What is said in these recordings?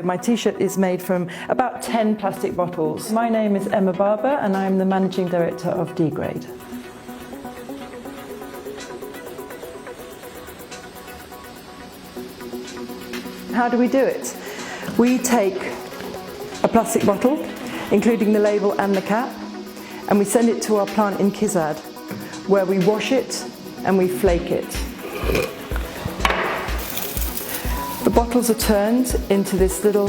My t-shirt is made from about 10 plastic bottles. My name is Emma Barber and I'm the Managing Director of D-Grade. How do we do it? We take a plastic bottle, including the label and the cap, and we send it to our plant in Kizad, where we wash it and we flake it. The bottles are turned into this little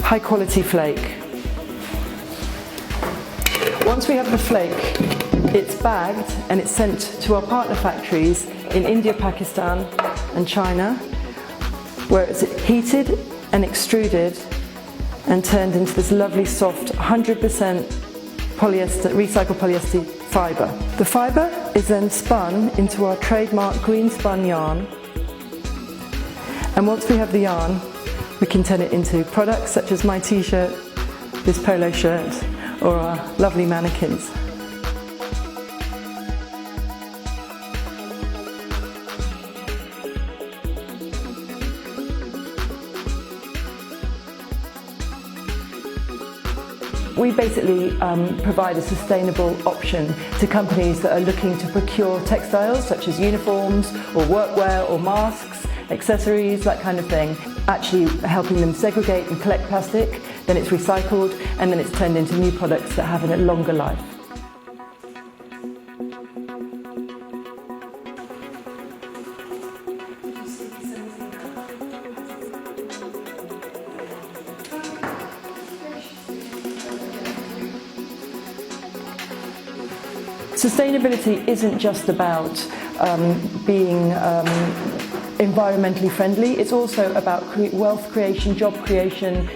high quality flake. Once we have the flake, it's bagged and it's sent to our partner factories in India, Pakistan and China, where it's heated and extruded and turned into this lovely soft 100% recycled polyester fibre. The fibre is then spun into our trademark green spun yarn. And once we have the yarn, we can turn it into products such as my t-shirt, this polo shirt, or our lovely mannequins. We basically provide a sustainable option to companies that are looking to procure textiles such as uniforms or workwear or masks, accessories, that kind of thing, actually helping them segregate and collect plastic, then it's recycled and then it's turned into new products that have a longer life. Sustainability isn't just about being environmentally friendly, it's also about wealth creation, job creation,